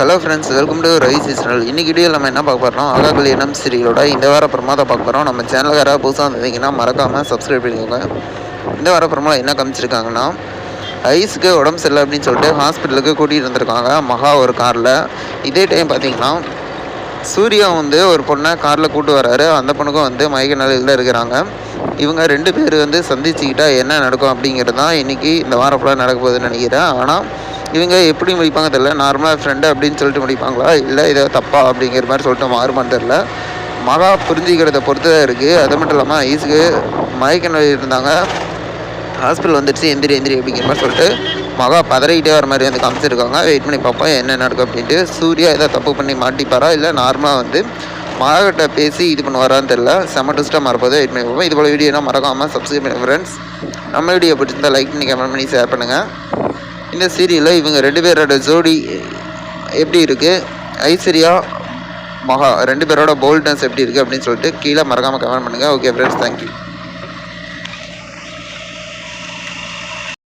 Hello friends, welcome to Ravi channel. இன்னைக்கு video நம்ம என்ன பார்க்க போகிறோம், ஆகா கல்யாணம் சீரியலோட இந்த வார பிரமாதம் பார்க்க போகிறோம். நம்ம சேனலுக்கு யாராவது புதுசாக வந்திருந்தீங்கன்னா மறக்காமல் சப்ஸ்கிரைப் பண்ணிக்கோங்க. இந்த வார பிரமாதம் என்ன காமிச்சிருக்காங்கன்னா, ஐஸுக்கு உடம்பு சரியில்லை அப்படின்னு சொல்லிட்டு ஹாஸ்பிட்டலுக்கு கூட்டிகிட்டு வந்திருக்காங்க மகா ஒரு காரில். இதே டைம் பார்த்தீங்கன்னா சூர்யா வந்து ஒரு பொண்ணை காரில் கூட்டு வராரு. அந்த பொண்ணுக்கும் வந்து மயக்க நிலையில் இருக்கிறாங்க. இவங்க 2 பேர் வந்து சந்திச்சுக்கிட்டா என்ன நடக்கும் அப்படிங்கிறது தான் இன்றைக்கி இந்த வாரம் ஃபுல்லாக நடக்க போகுதுன்னு நினைக்கிறேன். ஆனால் இவங்க எப்படி முடிப்பாங்க தெரியல. நார்மலாக ஃப்ரெண்டு அப்படின்னு சொல்லிட்டு முடிப்பாங்களா, இல்லை ஏதோ தப்பா அப்படிங்கிற மாதிரி சொல்லிட்டு மாறுமான்னு தெரில. மகா புரிஞ்சிக்கிறத பொறுத்து தான் இருக்குது. அது மட்டும் இல்லாமல் ஐஸுக்கு மயக்க நிலையில் இருந்தாங்க. ஹாஸ்பிட்டல் வந்துடுச்சு, எந்திரி அப்படிங்கிற மாதிரி சொல்லிட்டு மகா பதறிக்கிட்டே வர மாதிரி வந்து காமிச்சிருக்காங்க. வெயிட் பண்ணி பார்ப்போம் என்ன நடக்கும் அப்படின்ட்டு. சூர்யா ஏதாவது தப்பு பண்ணி மாட்டிப்பாரா, இல்லை நார்மலாக வந்து மகாகிட்ட பேசி இது பண்ணுவாரான்னு தெரில. செம்ம ட்விஸ்ட்டாக மாறப்போது. வெயிட் பண்ணி பார்ப்போம். இது போல் வீடியோனா மறக்காமல் சப்ஸ்கிரைப் பண்ணுங்கள் ஃப்ரெண்ட்ஸ். நம்ம வீடியோ பிடிச்சிருந்தால் லைக் பண்ணி கமெண்ட் பண்ணி ஷேர் பண்ணுங்கள். இந்த சீரியலில் இவங்க 2 பேரோட ஜோடி எப்படி இருக்குது, ஐஸ்வர்யா மகா 2 பேரோட போல்ட்னஸ் எப்படி இருக்குது அப்படின்னு சொல்லிட்டு கீழே மறக்காமல் கமெண்ட் பண்ணுங்கள். Okay friends, thank you.